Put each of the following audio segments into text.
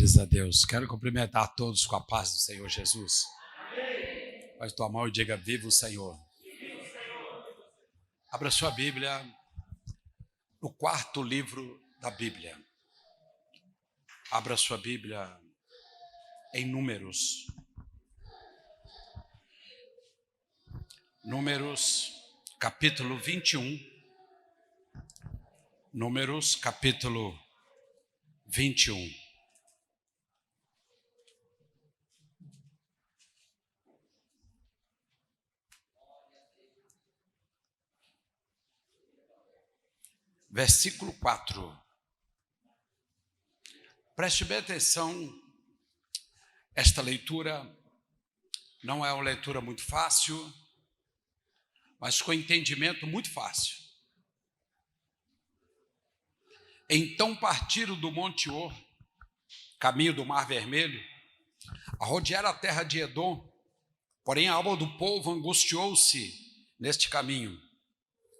Glórias a Deus. Quero cumprimentar a todos com a paz do Senhor Jesus. Faz tua mão e diga: viva o Senhor. Abra sua Bíblia no quarto livro da Bíblia. Abra sua Bíblia em Números. Números, capítulo 21. Números, capítulo 21. Versículo 4. Preste bem atenção, esta leitura não é uma leitura muito fácil, mas com entendimento muito fácil. Então partiram do Monte Or, caminho do Mar Vermelho, a rodear a terra de Edom, porém a alma do povo angustiou-se neste caminho.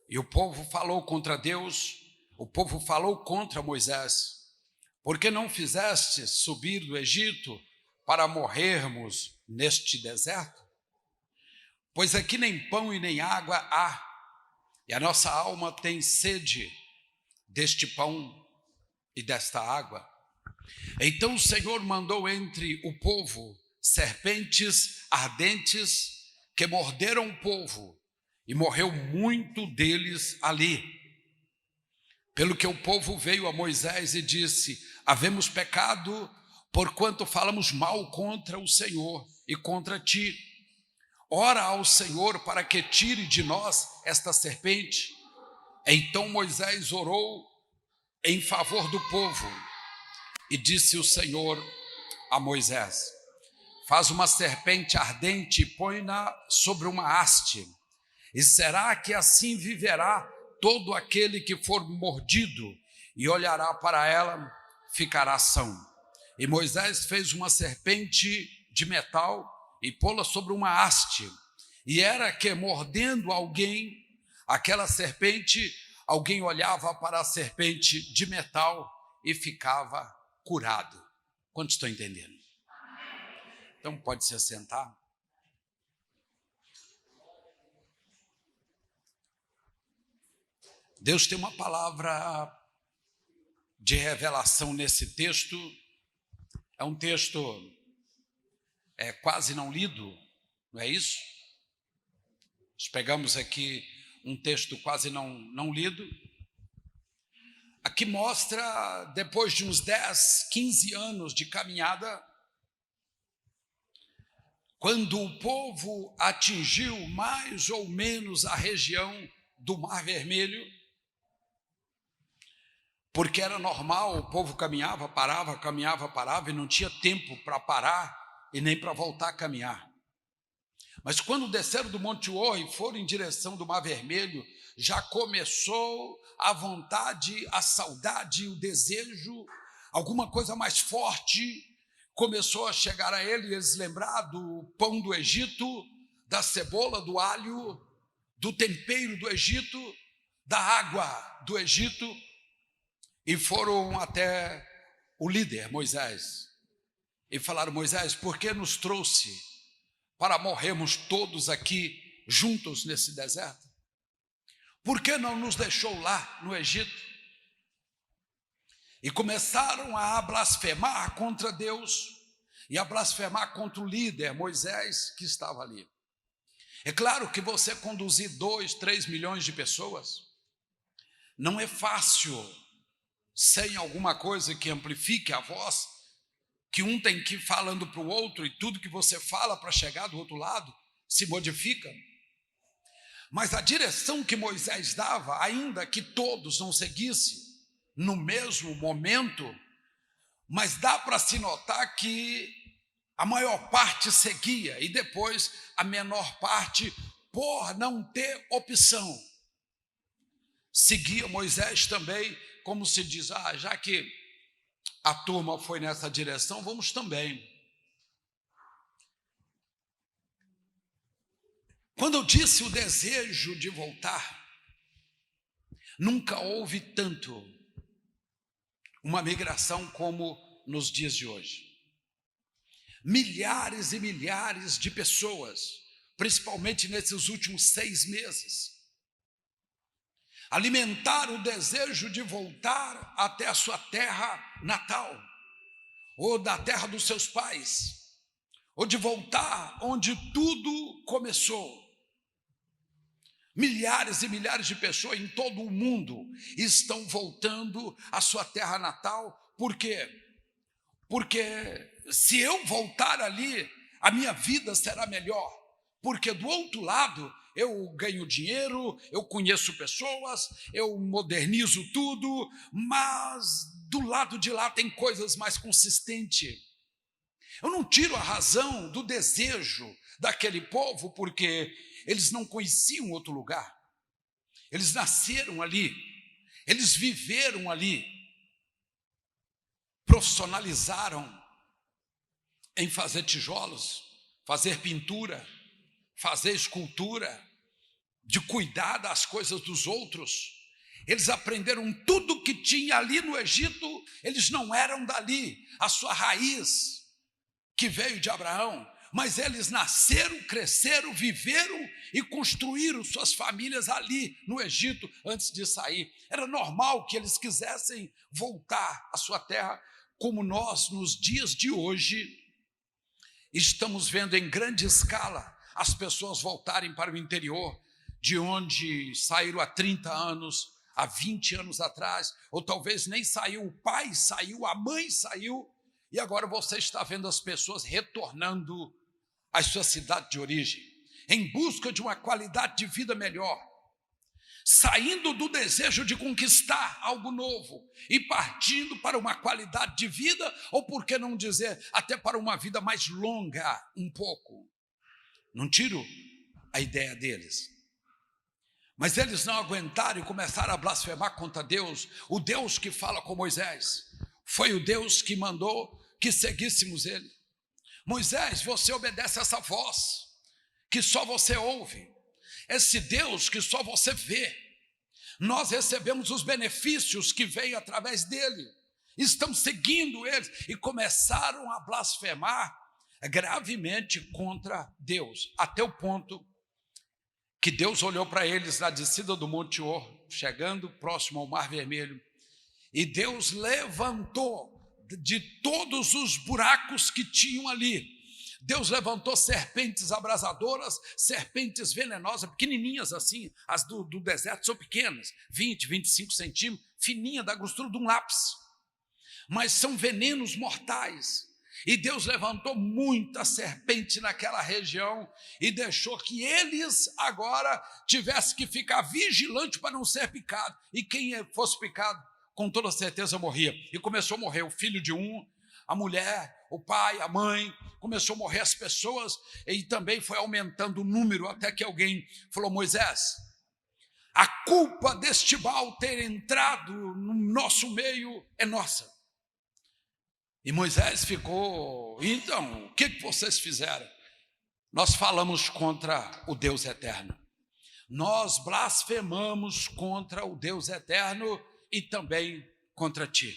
E o povo falou contra Deus, o povo falou contra Moisés: por que não fizeste subir do Egito para morrermos neste deserto? Pois aqui nem pão e nem água há, e a nossa alma tem sede deste pão e desta água. Então o Senhor mandou entre o povo serpentes ardentes que morderam o povo, e morreu muito deles ali. Pelo que o povo veio a Moisés e disse: havemos pecado, porquanto falamos mal contra o Senhor e contra ti. Ora ao Senhor para que tire de nós esta serpente. Então Moisés orou em favor do povo, e disse o Senhor a Moisés: faz uma serpente ardente e põe-na sobre uma haste, e será que assim viverá todo aquele que for mordido, e olhará para ela, ficará são. E Moisés fez uma serpente de metal e pô-la sobre uma haste, e era que mordendo alguém, aquela serpente, alguém olhava para a serpente de metal e ficava curado. Quantos estão entendendo? Então pode se assentar. Deus tem uma palavra de revelação nesse texto. É um texto quase não lido, não é isso? Nós pegamos aqui um texto quase não lido. Aqui mostra, depois de uns 10, 15 anos de caminhada, quando o povo atingiu mais ou menos a região do Mar Vermelho, porque era normal, o povo caminhava, parava, e não tinha tempo para parar e nem para voltar a caminhar. Mas quando desceram do Monte Or e foram em direção do Mar Vermelho, já começou a vontade, a saudade, o desejo, alguma coisa mais forte começou a chegar a eles, lembrar do pão do Egito, da cebola, do alho, do tempero do Egito, da água do Egito. E foram até o líder, Moisés, e falaram: Moisés, por que nos trouxe para morrermos todos aqui juntos nesse deserto? Por que não nos deixou lá no Egito? E começaram a blasfemar contra Deus e a blasfemar contra o líder, Moisés, que estava ali. É claro que você conduzir 2, 3 milhões de pessoas não é fácil, sem alguma coisa que amplifique a voz, que um tem que ir falando para o outro, e tudo que você fala para chegar do outro lado se modifica. Mas a direção que Moisés dava, ainda que todos não seguissem no mesmo momento, mas dá para se notar que a maior parte seguia, e depois a menor parte, por não ter opção, seguia Moisés também, como se diz: já que a turma foi nessa direção, vamos também. Quando eu disse o desejo de voltar, nunca houve tanto uma migração como nos dias de hoje. Milhares e milhares de pessoas, principalmente nesses últimos 6 meses, alimentaram o desejo de voltar até a sua terra natal, ou da terra dos seus pais, ou de voltar onde tudo começou. Milhares e milhares de pessoas em todo o mundo estão voltando à sua terra natal. Por quê? Porque se eu voltar ali, a minha vida será melhor. Porque do outro lado, eu ganho dinheiro, eu conheço pessoas, eu modernizo tudo, mas do lado de lá tem coisas mais consistentes. Eu não tiro a razão do desejo daquele povo, porque eles não conheciam outro lugar. Eles nasceram ali, eles viveram ali, profissionalizaram em fazer tijolos, fazer pintura, fazer escultura, de cuidar das coisas dos outros. Eles aprenderam tudo que tinha ali no Egito, eles não eram dali, a sua raiz que veio de Abraão, mas eles nasceram, cresceram, viveram e construíram suas famílias ali no Egito antes de sair. Era normal que eles quisessem voltar à sua terra, como nós, nos dias de hoje, estamos vendo em grande escala as pessoas voltarem para o interior, de onde saíram há 30 anos, há 20 anos atrás, ou talvez nem saiu, o pai saiu, a mãe saiu, e agora você está vendo as pessoas retornando à sua cidade de origem, em busca de uma qualidade de vida melhor, saindo do desejo de conquistar algo novo e partindo para uma qualidade de vida, ou por que não dizer, até para uma vida mais longa um pouco. Não tiro a ideia deles. Mas eles não aguentaram e começaram a blasfemar contra Deus, o Deus que fala com Moisés. Foi o Deus que mandou que seguíssemos ele. Moisés, você obedece a essa voz que só você ouve, esse Deus que só você vê. Nós recebemos os benefícios que vêm através dele, estamos seguindo ele, e começaram a blasfemar gravemente contra Deus, até o ponto que Deus olhou para eles na descida do Monte Or, chegando próximo ao Mar Vermelho, e Deus levantou de todos os buracos que tinham ali, Deus levantou serpentes abrasadoras, serpentes venenosas, pequenininhas assim, as do deserto são pequenas, 20, 25 centímetros, fininha, da grossura de um lápis, mas são venenos mortais. E Deus levantou muita serpente naquela região e deixou que eles agora tivessem que ficar vigilantes para não ser picado. E quem fosse picado, com toda certeza morria. E começou a morrer o filho de um, a mulher, o pai, a mãe, começou a morrer as pessoas, e também foi aumentando o número, até que alguém falou: Moisés, a culpa deste mal ter entrado no nosso meio é nossa. E Moisés ficou: então, o que vocês fizeram? Nós falamos contra o Deus eterno, nós blasfemamos contra o Deus eterno e também contra ti,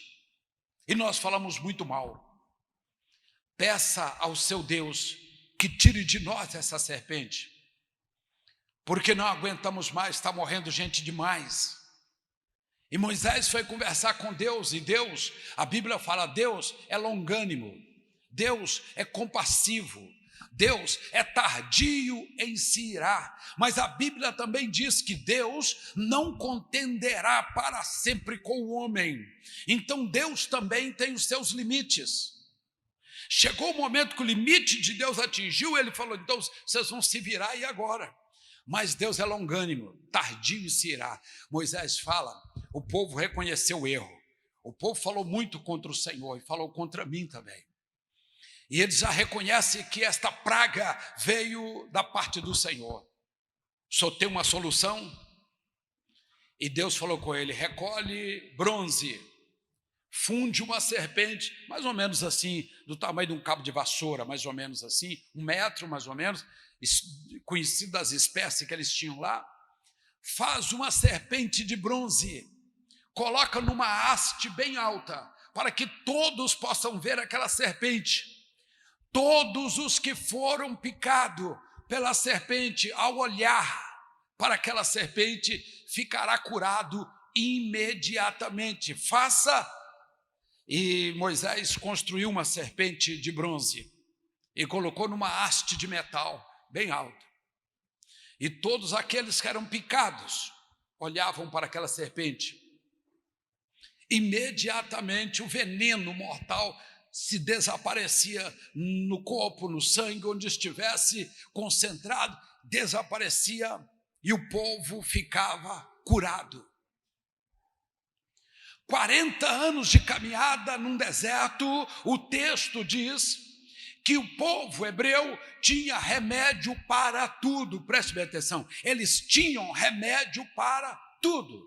e nós falamos muito mal. Peça ao seu Deus que tire de nós essa serpente, porque não aguentamos mais, está morrendo gente demais. E Moisés foi conversar com Deus, e Deus, a Bíblia fala, Deus é longânimo, Deus é compassivo, Deus é tardio em se irar, mas a Bíblia também diz que Deus não contenderá para sempre com o homem. Então Deus também tem os seus limites. Chegou o momento que o limite de Deus atingiu, ele falou: então vocês vão se virar, e agora? Mas Deus é longânimo, tardio em se irar. Moisés fala, o povo reconheceu o erro, o povo falou muito contra o Senhor e falou contra mim também, e eles já reconhecem que esta praga veio da parte do Senhor. Só tem uma solução, e Deus falou com ele: recolhe bronze, funde uma serpente, mais ou menos assim, do tamanho de um cabo de vassoura, mais ou menos assim, 1 metro mais ou menos, conhecido das espécies que eles tinham lá. Faz uma serpente de bronze, coloca numa haste bem alta, para que todos possam ver aquela serpente. Todos os que foram picados pela serpente, ao olhar para aquela serpente, ficará curado imediatamente. E Moisés construiu uma serpente de bronze e colocou numa haste de metal bem alta. E todos aqueles que eram picados olhavam para aquela serpente. Imediatamente o veneno mortal se desaparecia no corpo, no sangue, onde estivesse concentrado, desaparecia e o povo ficava curado. 40 anos de caminhada num deserto, o texto diz que o povo hebreu tinha remédio para tudo. Preste bem atenção, eles tinham remédio para tudo,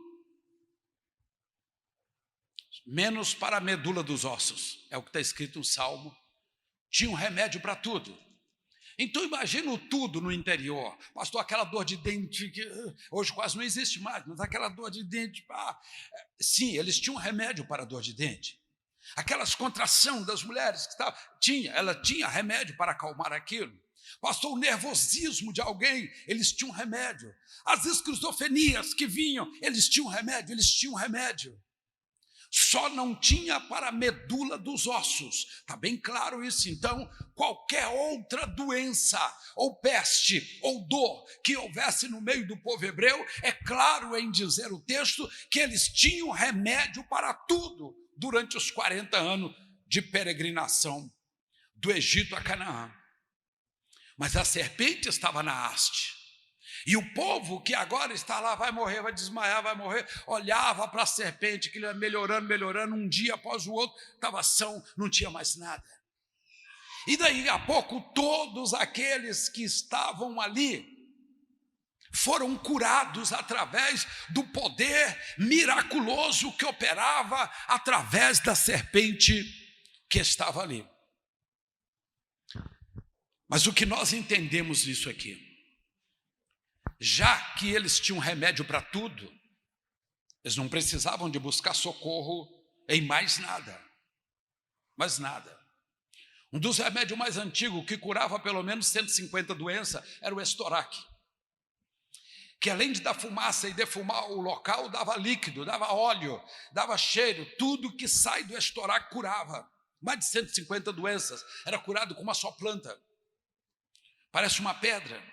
menos para a medula dos ossos, é o que está escrito no Salmo. Tinham remédio para tudo. Então imagina o tudo no interior. Pastor, aquela dor de dente que hoje quase não existe mais, mas aquela dor de dente, sim, eles tinham remédio para a dor de dente. Aquelas contrações das mulheres que ela tinha remédio para acalmar aquilo. Pastor, o nervosismo de alguém, eles tinham remédio. As esquizofrenias que vinham, eles tinham remédio. Só não tinha para a medula dos ossos. Está bem claro isso. Então, qualquer outra doença, ou peste, ou dor que houvesse no meio do povo hebreu, é claro em dizer o texto que eles tinham remédio para tudo durante os 40 anos de peregrinação do Egito a Canaã. Mas a serpente estava na haste. E o povo que agora está lá, vai morrer, vai desmaiar, vai morrer, olhava para a serpente, que ia melhorando, um dia após o outro, estava são, não tinha mais nada. E daí a pouco, todos aqueles que estavam ali foram curados através do poder miraculoso que operava através da serpente que estava ali. Mas o que nós entendemos disso aqui? Já que eles tinham remédio para tudo, eles não precisavam de buscar socorro em mais nada. Mais nada. Um dos remédios mais antigos, que curava pelo menos 150 doenças, era o estoraque. Que além de dar fumaça e defumar o local, dava líquido, dava óleo, dava cheiro. Tudo que sai do estoraque curava. Mais de 150 doenças. Era curado com uma só planta. Parece uma pedra.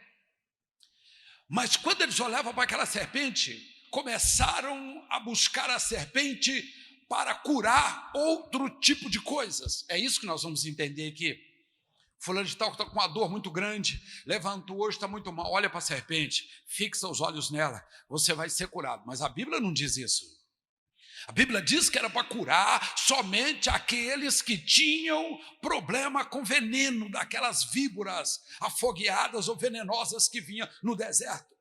Mas quando eles olhavam para aquela serpente, começaram a buscar a serpente para curar outro tipo de coisas. É isso que nós vamos entender aqui. Fulano de tal que está com uma dor muito grande, levantou hoje, está muito mal, olha para a serpente, fixa os olhos nela, você vai ser curado. Mas a Bíblia não diz isso. A Bíblia diz que era para curar somente aqueles que tinham problema com veneno, daquelas víboras afogueadas ou venenosas que vinham no deserto.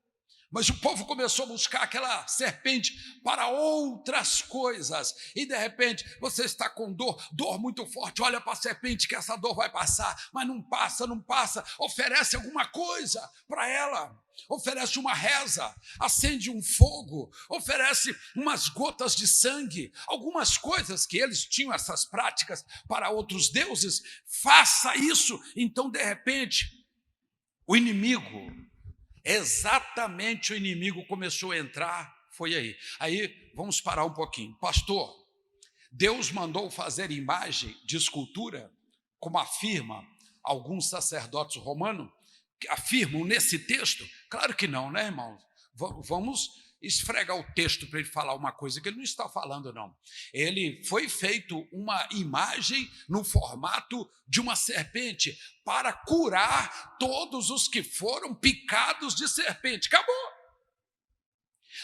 Mas o povo começou a buscar aquela serpente para outras coisas. E de repente, você está com dor muito forte, olha para a serpente que essa dor vai passar, mas não passa. Oferece alguma coisa para ela. Oferece uma reza, acende um fogo, oferece umas gotas de sangue, algumas coisas que eles tinham essas práticas para outros deuses. Faça isso. Então, de repente, o inimigo, exatamente o inimigo começou a entrar, foi aí. Aí, vamos parar um pouquinho. Pastor, Deus mandou fazer imagem de escultura, como afirma alguns sacerdotes romanos, que afirmam nesse texto? Claro que não, né, irmão? Vamos esfregar o texto para ele falar uma coisa que ele não está falando, não. Ele foi feito uma imagem no formato de uma serpente para curar todos os que foram picados de serpente. Acabou.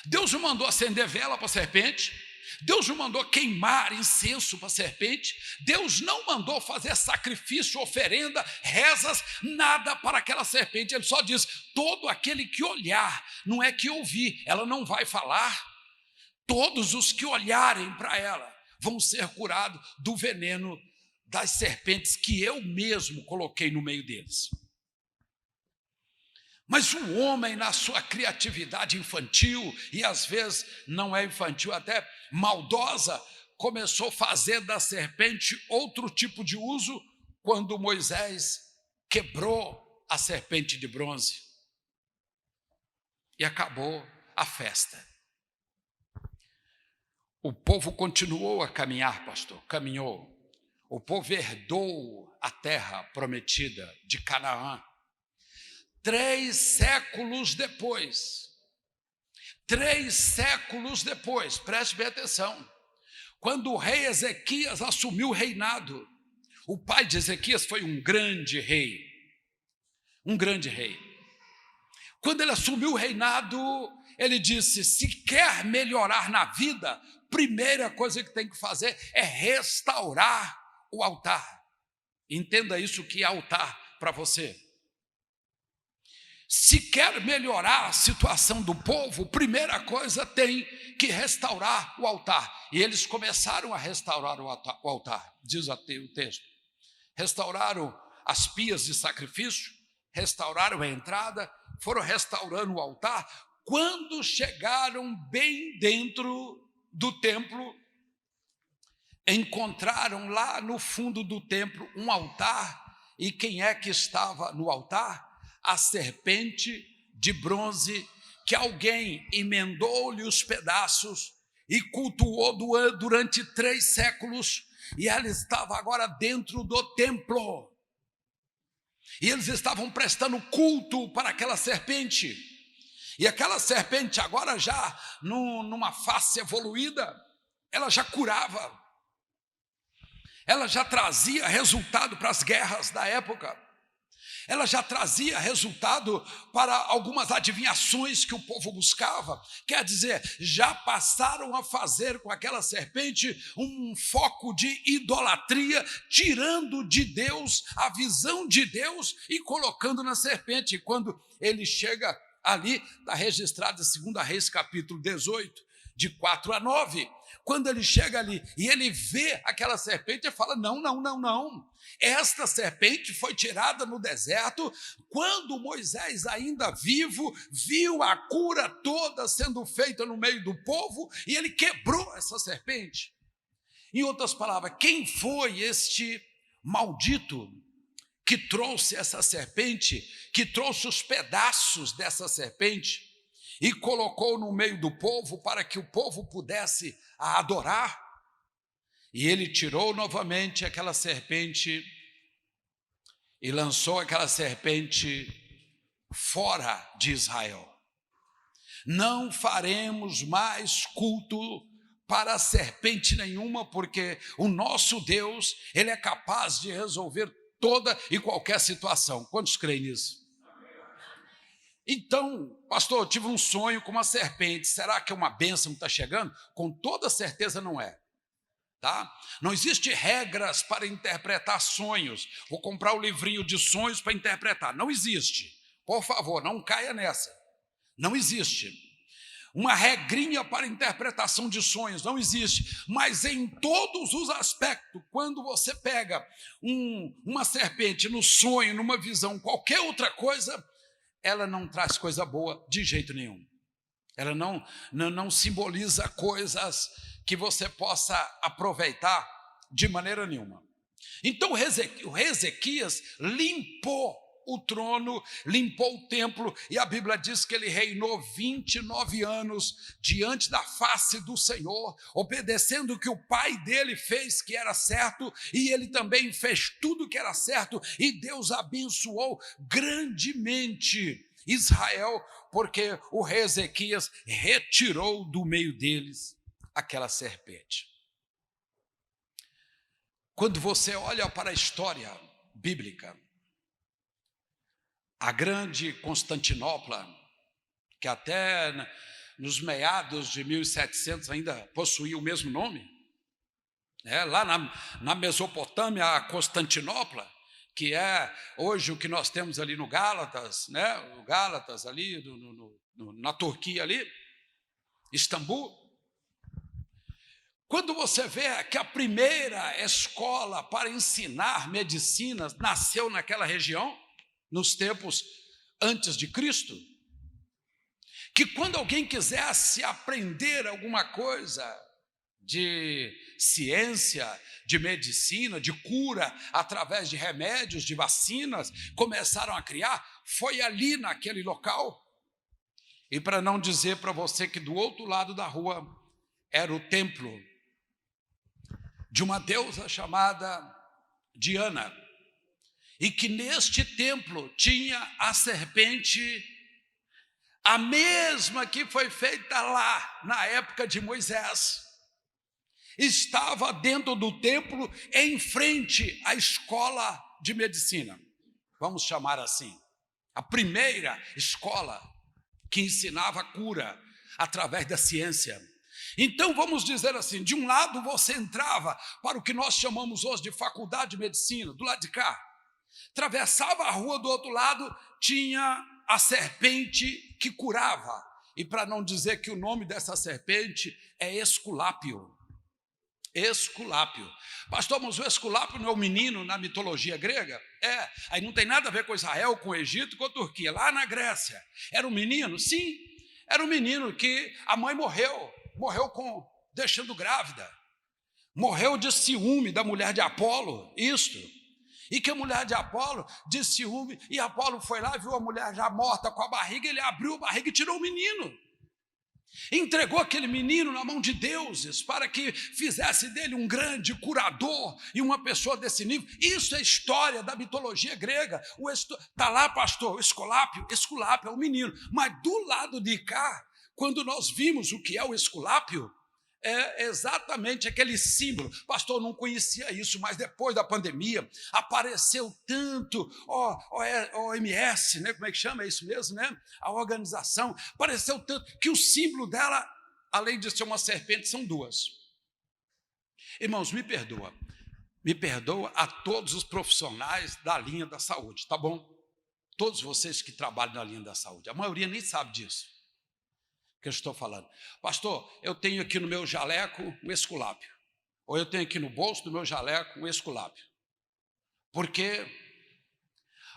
Deus não mandou acender vela para a serpente. Deus não mandou queimar incenso para a serpente. Deus não mandou fazer sacrifício, oferenda, rezas, nada para aquela serpente. Ele só diz, todo aquele que olhar, não é que ouvir, ela não vai falar. Todos os que olharem para ela vão ser curados do veneno das serpentes que eu mesmo coloquei no meio deles. Mas o homem, na sua criatividade infantil, e às vezes não é infantil, até maldosa, começou a fazer da serpente outro tipo de uso quando Moisés quebrou a serpente de bronze. E acabou a festa. O povo continuou a caminhar, pastor, caminhou. O povo herdou a terra prometida de Canaã. 3 séculos depois, preste bem atenção, quando o rei Ezequias assumiu o reinado, o pai de Ezequias foi um grande rei. Quando ele assumiu o reinado, ele disse: se quer melhorar na vida, primeira coisa que tem que fazer é restaurar o altar. Entenda isso que é altar para você. Se quer melhorar a situação do povo, primeira coisa tem que restaurar o altar. E eles começaram a restaurar o altar, diz o texto. Restauraram as pias de sacrifício, restauraram a entrada, foram restaurando o altar. Quando chegaram bem dentro do templo, encontraram lá no fundo do templo um altar. E quem é que estava no altar? A serpente de bronze, que alguém emendou-lhe os pedaços e cultuou durante 3 séculos, e ela estava agora dentro do templo. E eles estavam prestando culto para aquela serpente. E aquela serpente agora já numa face evoluída, ela já curava. Ela já trazia resultado para as guerras da época. Ela já trazia resultado para algumas adivinhações que o povo buscava. Quer dizer, já passaram a fazer com aquela serpente um foco de idolatria, tirando de Deus a visão de Deus e colocando na serpente. E quando ele chega ali, está registrado em 2 Reis capítulo 18, de 4 a 9. Quando ele chega ali e ele vê aquela serpente, ele fala: não. Esta serpente foi tirada no deserto, quando Moisés, ainda vivo, viu a cura toda sendo feita no meio do povo, e ele quebrou essa serpente. Em outras palavras, quem foi este maldito que trouxe essa serpente, que trouxe os pedaços dessa serpente e colocou no meio do povo para que o povo pudesse a adorar? E ele tirou novamente aquela serpente e lançou aquela serpente fora de Israel. Não faremos mais culto para serpente nenhuma, porque o nosso Deus, ele é capaz de resolver toda e qualquer situação. Quantos creem nisso? Então, pastor, eu tive um sonho com uma serpente. Será que é uma bênção que está chegando? Com toda certeza não é. Tá? Não existe regras para interpretar sonhos. Vou comprar o livrinho de sonhos para interpretar. Não existe. Por favor, não caia nessa. Não existe. Uma regrinha para interpretação de sonhos, não existe. Mas em todos os aspectos, quando você pega uma serpente no sonho, numa visão, qualquer outra coisa, ela não traz coisa boa de jeito nenhum. Ela não simboliza coisas que você possa aproveitar de maneira nenhuma. Então o rei Ezequias limpou o trono, limpou o templo, e a Bíblia diz que ele reinou 29 anos diante da face do Senhor, obedecendo o que o pai dele fez, que era certo, e ele também fez tudo que era certo, e Deus abençoou grandemente Israel, porque o rei Ezequias retirou do meio deles aquela serpente. Quando você olha para a história bíblica, a grande Constantinopla, que até nos meados de 1700 ainda possuía o mesmo nome, lá na Mesopotâmia, a Constantinopla, que é hoje o que nós temos ali no Gálatas, o Gálatas ali, na Turquia ali, Istambul. Quando você vê que a primeira escola para ensinar medicina nasceu naquela região, nos tempos antes de Cristo, que quando alguém quisesse aprender alguma coisa de ciência, de medicina, de cura, através de remédios, de vacinas, começaram a criar, foi ali naquele local. E para não dizer para você que do outro lado da rua era o templo de uma deusa chamada Diana, e que neste templo tinha a serpente, a mesma que foi feita lá na época de Moisés, estava dentro do templo, em frente à escola de medicina, vamos chamar assim, a primeira escola que ensinava a cura através da ciência. Então vamos dizer assim, de um lado você entrava para o que nós chamamos hoje de faculdade de medicina, do lado de cá, atravessava a rua, do outro lado tinha a serpente que curava, e para não dizer que o nome dessa serpente é Esculápio. Esculápio. Pastor, mas o Esculápio não é o menino na mitologia grega? É, aí não tem nada a ver com Israel, com o Egito, com a Turquia, lá na Grécia. Era um menino? Sim, era um menino que a mãe morreu deixando grávida, morreu de ciúme da mulher de Apolo, isto, e que a mulher de Apolo, de ciúme, e Apolo foi lá, viu a mulher já morta com a barriga, ele abriu a barriga e tirou o menino, entregou aquele menino na mão de deuses, para que fizesse dele um grande curador, e uma pessoa desse nível. Isso é história da mitologia grega. Está lá, pastor, o Esculápio é o menino, mas do lado de cá, quando nós vimos o que é o Esculápio, é exatamente aquele símbolo. Pastor, eu não conhecia isso, mas depois da pandemia apareceu tanto, OMS, né? Como é que chama? É isso mesmo, né? A organização, apareceu tanto que o símbolo dela, além de ser uma serpente, são duas. Irmãos, me perdoa a todos os profissionais da linha da saúde, tá bom? Todos vocês que trabalham na linha da saúde, a maioria nem sabe disso que eu estou falando. Pastor, eu tenho aqui no meu jaleco um Esculápio, ou eu tenho aqui no bolso do meu jaleco um Esculápio, porque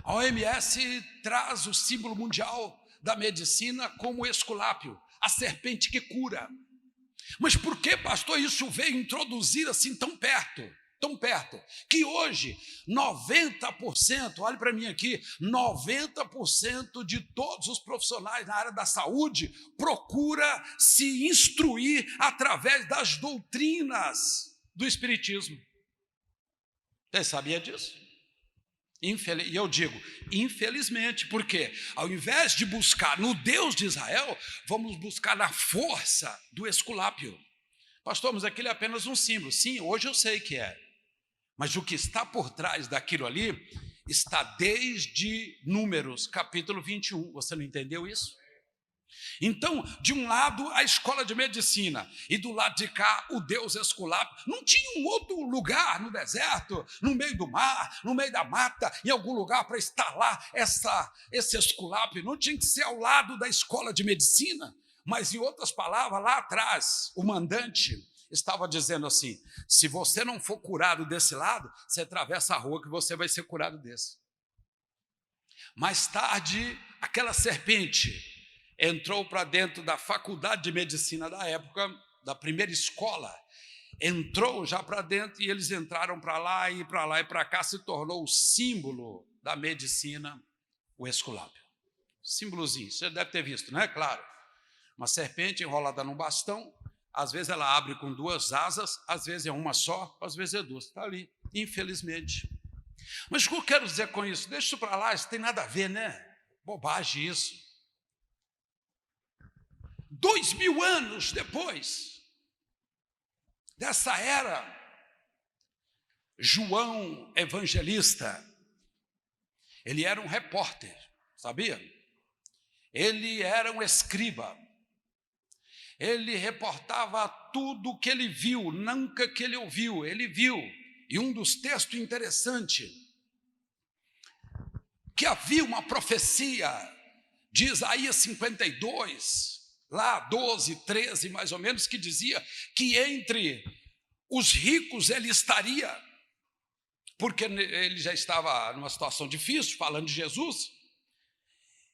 a OMS traz o símbolo mundial da medicina como o Esculápio, a serpente que cura. Mas por que, pastor, isso veio introduzir assim tão perto, que hoje 90%, olhe para mim aqui, 90% de todos os profissionais na área da saúde procura se instruir através das doutrinas do Espiritismo. Você sabia disso? E eu digo, infelizmente, porque ao invés de buscar no Deus de Israel, vamos buscar na força do Esculápio. Pastor, mas aquilo é apenas um símbolo. Sim, hoje eu sei que é. Mas o que está por trás daquilo ali está desde Números, capítulo 21. Você não entendeu isso? Então, de um lado, a escola de medicina, e do lado de cá, o deus Esculápio. Não tinha um outro lugar no deserto, no meio do mar, no meio da mata, em algum lugar para instalar esse Esculápio. Não tinha que ser ao lado da escola de medicina. Mas, em outras palavras, lá atrás, o mandante estava dizendo assim, se você não for curado desse lado, você atravessa a rua que você vai ser curado desse. Mais tarde, aquela serpente entrou para dentro da faculdade de medicina da época, da primeira escola, entrou já para dentro e eles entraram para lá e para cá, se tornou o símbolo da medicina, o Esculápio. Símbolozinho, você deve ter visto, não é? Claro. Uma serpente enrolada num bastão, às vezes ela abre com duas asas, às vezes é uma só, às vezes é duas. Está ali, infelizmente. Mas o que eu quero dizer com isso? Deixa isso para lá, isso tem nada a ver, né? Bobagem isso. 2000 anos depois dessa era, João Evangelista, ele era um repórter, sabia? Ele era um escriba. Ele reportava tudo o que ele viu, nunca que ele ouviu, ele viu. E um dos textos interessantes, que havia uma profecia de Isaías 52, lá 12, 13 mais ou menos, que dizia que entre os ricos ele estaria, porque ele já estava numa situação difícil, falando de Jesus,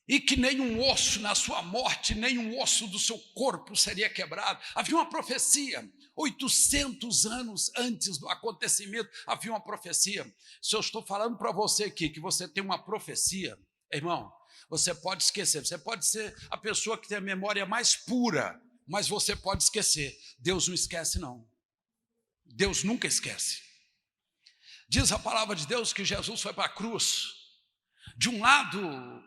e que nenhum osso na sua morte, nenhum osso do seu corpo seria quebrado. Havia uma profecia. 800 anos antes do acontecimento, havia uma profecia. Se eu estou falando para você aqui que você tem uma profecia, irmão, você pode esquecer. Você pode ser a pessoa que tem a memória mais pura, mas você pode esquecer. Deus não esquece, não. Deus nunca esquece. Diz a palavra de Deus que Jesus foi para a cruz. De um lado,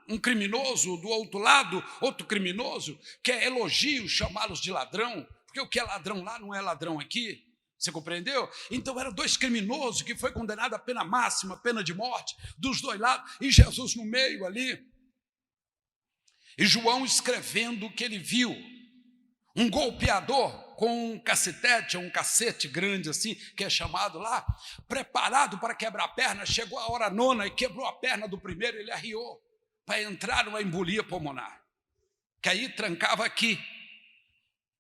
um criminoso, do outro lado, outro criminoso, que é elogio chamá-los de ladrão, porque o que é ladrão lá não é ladrão aqui. Você compreendeu? Então eram dois criminosos que foi condenado a pena máxima, pena de morte, dos dois lados, e Jesus no meio ali. E João escrevendo que ele viu um golpeador com um cacetete, um cacete grande assim, que é chamado lá, preparado para quebrar a perna. Chegou a hora nona e quebrou a perna do primeiro, ele arriou para entrar numa embolia pulmonar, que aí trancava aqui.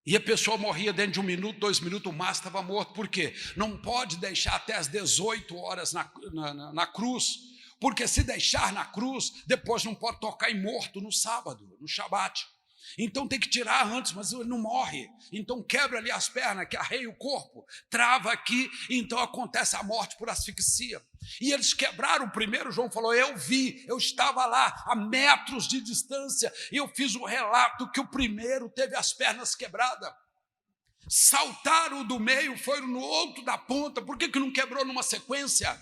E a pessoa morria dentro de 1 minuto, 2 minutos, o máximo estava morto. Por quê? Não pode deixar até as 18 horas na cruz, porque se deixar na cruz, depois não pode tocar em morto no sábado, no Shabat. Então tem que tirar antes, mas ele não morre. Então quebra ali as pernas, que arreia o corpo, trava aqui, então acontece a morte por asfixia. E eles quebraram o primeiro. João falou: eu vi, eu estava lá a metros de distância, e eu fiz o relato que o primeiro teve as pernas quebradas. Saltaram do meio, foram no outro da ponta. Por que não quebrou numa sequência?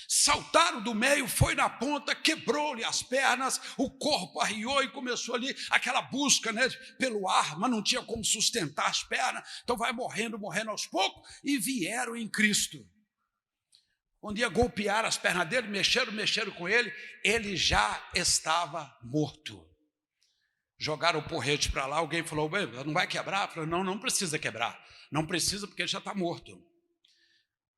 Saltaram do meio, foi na ponta, quebrou-lhe as pernas, o corpo arriou e começou ali aquela busca, né, pelo ar, mas não tinha como sustentar as pernas, então vai morrendo aos poucos, e vieram em Cristo. Um dia golpearam as pernas dele, mexeram com ele, ele já estava morto. Jogaram o porrete para lá, alguém falou: não vai quebrar? Falou: não precisa quebrar, não precisa, porque ele já está morto.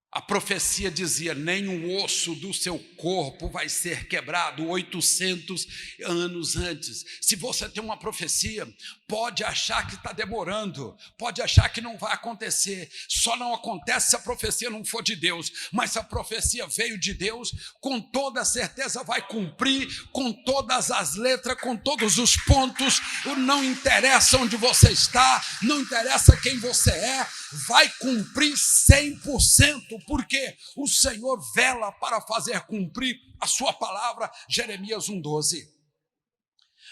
A profecia dizia: nem um osso do seu corpo vai ser quebrado 800 anos antes. Se você tem uma profecia, pode achar que está demorando, pode achar que não vai acontecer. Só não acontece se a profecia não for de Deus. Mas se a profecia veio de Deus, com toda certeza vai cumprir, com todas as letras, com todos os pontos. Não interessa onde você está, não interessa quem você é, vai cumprir 100%, porque o Senhor vela para fazer cumprir a sua palavra. Jeremias 1:12.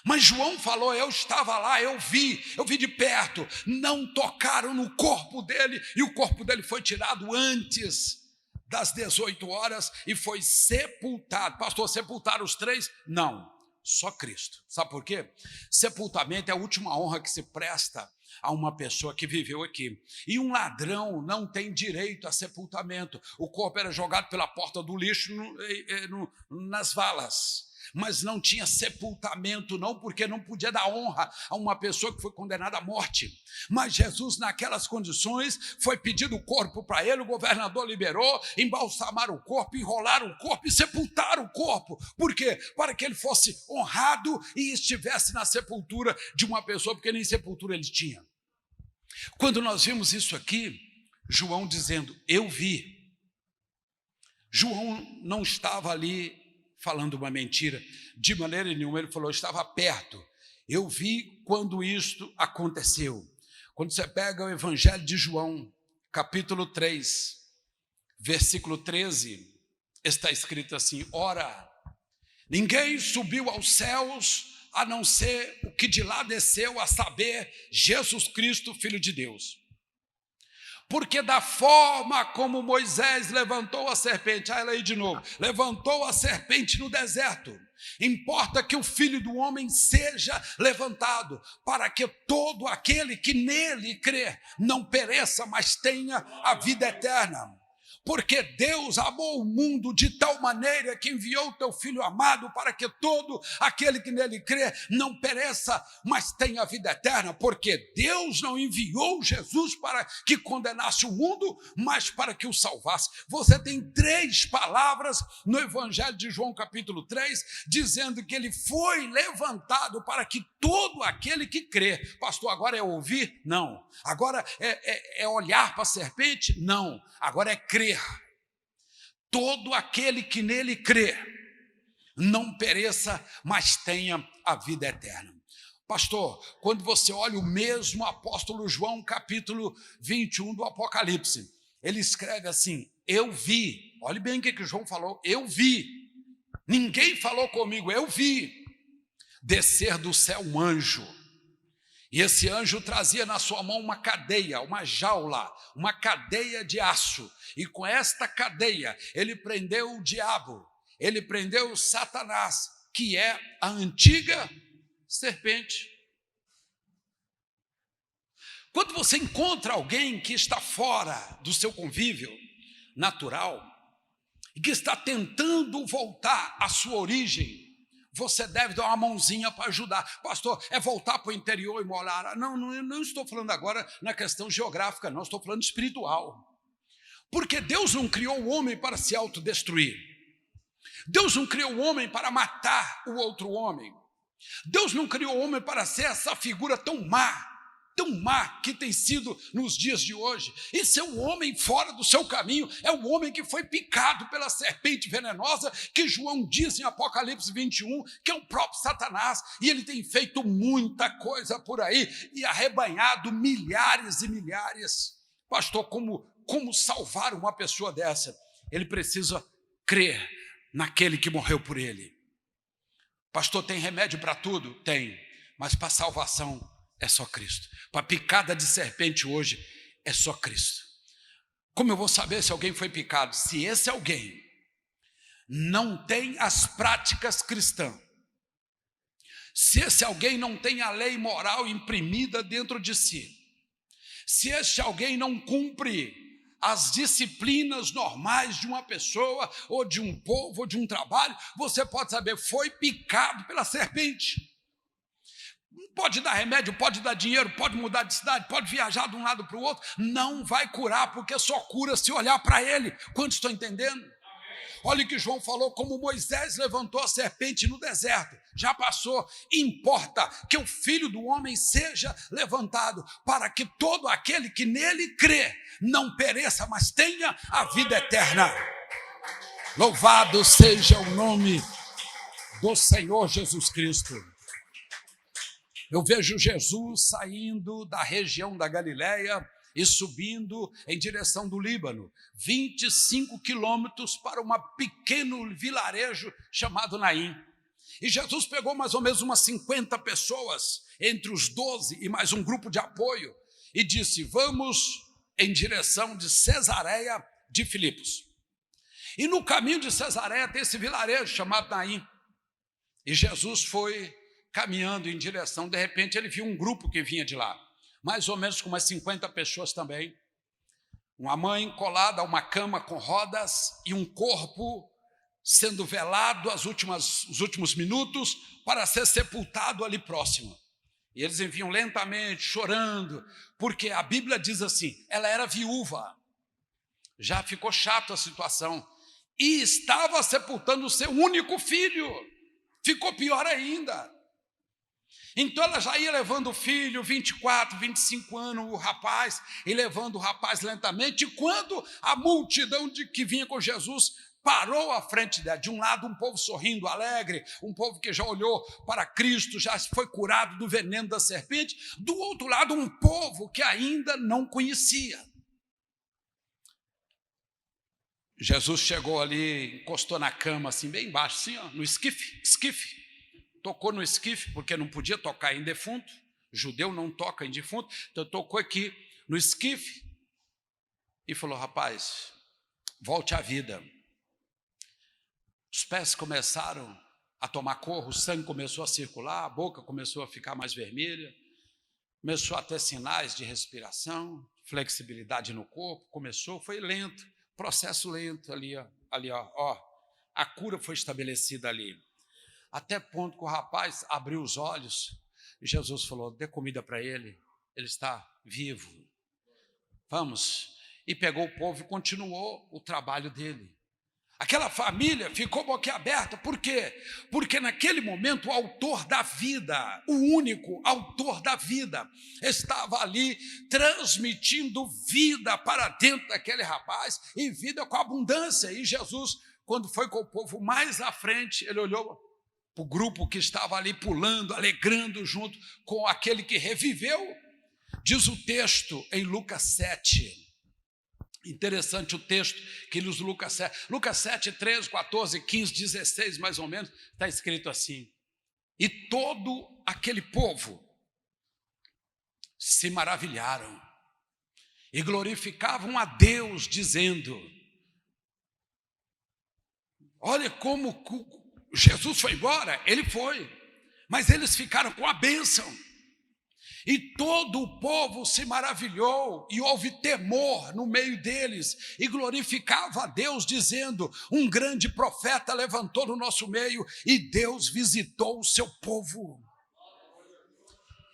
Mas João falou: eu estava lá, eu vi de perto. Não tocaram no corpo dele, e o corpo dele foi tirado antes das 18 horas e foi sepultado. Pastor, sepultaram os três? Não, só Cristo. Sabe por quê? Sepultamento é a última honra que se presta a uma pessoa que viveu aqui. E um ladrão não tem direito a sepultamento. O corpo era jogado pela porta do lixo nas valas, mas não tinha sepultamento, não, porque não podia dar honra a uma pessoa que foi condenada à morte. Mas Jesus, naquelas condições, foi pedido o corpo para ele, o governador liberou, embalsamaram o corpo, enrolaram o corpo e sepultaram o corpo. Por quê? Para que ele fosse honrado e estivesse na sepultura de uma pessoa, porque nem sepultura ele tinha. Quando nós vimos isso aqui, João dizendo: eu vi. João não estava ali falando uma mentira, de maneira nenhuma. Ele falou: eu estava perto, eu vi quando isto aconteceu. Quando você pega o Evangelho de João, capítulo 3, versículo 13, está escrito assim: ora, ninguém subiu aos céus a não ser o que de lá desceu, a saber, Jesus Cristo, Filho de Deus. Porque da forma como Moisés levantou a serpente, olha aí de novo, levantou a serpente no deserto, importa que o Filho do Homem seja levantado, para que todo aquele que nele crê não pereça, mas tenha a vida eterna. Porque Deus amou o mundo de tal maneira que enviou o teu Filho amado, para que todo aquele que nele crê não pereça, mas tenha a vida eterna. Porque Deus não enviou Jesus para que condenasse o mundo, mas para que o salvasse. Você tem 3 palavras no Evangelho de João, capítulo 3, dizendo que ele foi levantado para que todo aquele que crê. Pastor, agora é ouvir? Não. Agora é olhar para a serpente? Não. Agora é crer. Todo aquele que nele crê não pereça, mas tenha a vida eterna. Pastor, quando você olha o mesmo apóstolo João, capítulo 21 do Apocalipse, ele escreve assim: eu vi, olhe bem o que João falou, eu vi, ninguém falou comigo, eu vi descer do céu um anjo, e esse anjo trazia na sua mão uma cadeia, uma jaula, uma cadeia de aço, e com esta cadeia ele prendeu o diabo, ele prendeu Satanás, que é a antiga serpente. Quando você encontra alguém que está fora do seu convívio natural e que está tentando voltar à sua origem, você deve dar uma mãozinha para ajudar. Pastor, é voltar para o interior e morar? Não estou falando agora na questão geográfica, não, estou falando espiritual. Porque Deus não criou o homem para se autodestruir. Deus não criou o homem para matar o outro homem. Deus não criou o homem para ser essa figura tão má que tem sido nos dias de hoje. Esse é o homem fora do seu caminho, é o homem que foi picado pela serpente venenosa, que João diz em Apocalipse 21, que é o próprio Satanás, e ele tem feito muita coisa por aí, e arrebanhado milhares e milhares. Pastor, como salvar uma pessoa dessa? Ele precisa crer naquele que morreu por ele. Pastor, tem remédio para tudo? Tem, mas para salvação é só Cristo. Para picada de serpente hoje é só Cristo. Como eu vou saber se alguém foi picado? Se esse alguém não tem as práticas cristãs, se esse alguém não tem a lei moral imprimida dentro de si, se esse alguém não cumpre as disciplinas normais de uma pessoa, ou de um povo, ou de um trabalho, você pode saber, foi picado pela serpente. Pode dar remédio, pode dar dinheiro, pode mudar de cidade, pode viajar de um lado para o outro, não vai curar, porque só cura se olhar para ele. Quantos estão entendendo? Olha o que João falou, como Moisés levantou a serpente no deserto, já passou, importa que o Filho do Homem seja levantado, para que todo aquele que nele crê, não pereça, mas tenha a vida eterna. Louvado seja o nome do Senhor Jesus Cristo. Eu vejo Jesus saindo da região da Galileia e subindo em direção do Líbano, 25 quilômetros para um pequeno vilarejo chamado Naim. E Jesus pegou mais ou menos umas 50 pessoas, entre os 12 e mais um grupo de apoio, e disse: vamos em direção de Cesareia de Filipos. E no caminho de Cesareia tem esse vilarejo chamado Naim. E Jesus foi caminhando em direção, de repente ele viu um grupo que vinha de lá, mais ou menos com umas 50 pessoas também, uma mãe colada a uma cama com rodas e um corpo sendo velado os últimos minutos para ser sepultado ali próximo. E eles vinham lentamente, chorando, porque a Bíblia diz assim, ela era viúva, já ficou chato a situação, e estava sepultando o seu único filho, ficou pior ainda. Então ela já ia levando o filho, 24, 25 anos, o rapaz, e levando o rapaz lentamente, e quando a multidão que vinha com Jesus parou à frente dela, de um lado um povo sorrindo, alegre, um povo que já olhou para Cristo, já foi curado do veneno da serpente, do outro lado um povo que ainda não conhecia. Jesus chegou ali, encostou na cama, assim, bem embaixo, assim, ó, no esquife. Tocou no esquife, porque não podia tocar em defunto, judeu não toca em defunto, então tocou aqui no esquife e falou: rapaz, volte à vida. Os pés começaram a tomar cor, o sangue começou a circular, a boca começou a ficar mais vermelha, começou a ter sinais de respiração, flexibilidade no corpo, foi lento, processo lento ali, ó, a cura foi estabelecida ali. Até ponto que o rapaz abriu os olhos e Jesus falou: dê comida para ele está vivo. Vamos. E pegou o povo e continuou o trabalho dele. Aquela família ficou boquiaberta, por quê? Porque naquele momento o autor da vida, o único autor da vida, estava ali transmitindo vida para dentro daquele rapaz, e vida com abundância. E Jesus, quando foi com o povo mais à frente, ele olhou para o grupo que estava ali pulando, alegrando junto com aquele que reviveu. Diz o texto em Lucas 7. Interessante o texto que diz Lucas 7. Lucas 7, 13, 14, 15, 16, mais ou menos, está escrito assim. E todo aquele povo se maravilharam e glorificavam a Deus, dizendo: olha como Jesus foi embora, ele foi, mas eles ficaram com a bênção. E todo o povo se maravilhou, e houve temor no meio deles, e glorificava a Deus, dizendo: um grande profeta levantou no nosso meio, e Deus visitou o seu povo.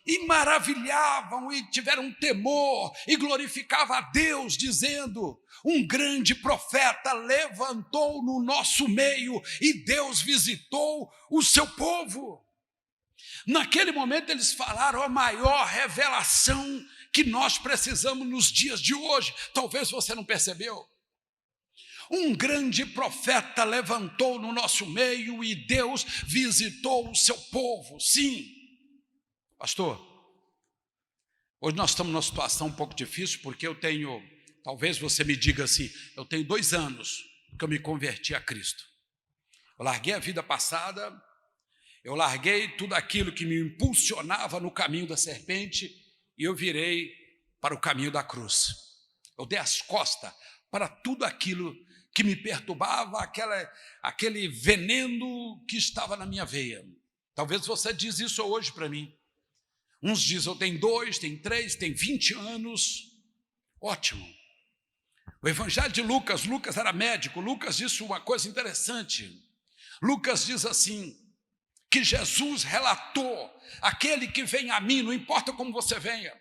E maravilhavam, e tiveram temor, e glorificava a Deus, dizendo: um grande profeta levantou no nosso meio, e Deus visitou o seu povo. Naquele momento eles falaram a maior revelação que nós precisamos nos dias de hoje. Talvez você não percebeu. Um grande profeta levantou no nosso meio e Deus visitou o seu povo. Sim, pastor, hoje nós estamos numa situação um pouco difícil, porque talvez você me diga assim, eu tenho 2 anos que eu me converti a Cristo. Eu larguei a vida passada, eu larguei tudo aquilo que me impulsionava no caminho da serpente e eu virei para o caminho da cruz. Eu dei as costas para tudo aquilo que me perturbava, aquele veneno que estava na minha veia. Talvez você diz isso hoje para mim. Uns dizem, eu tenho 2, tenho 3, tenho 20 anos. Ótimo. O evangelho de Lucas era médico. Lucas disse uma coisa interessante. Lucas diz assim, que Jesus relatou: aquele que vem a mim, não importa como você venha,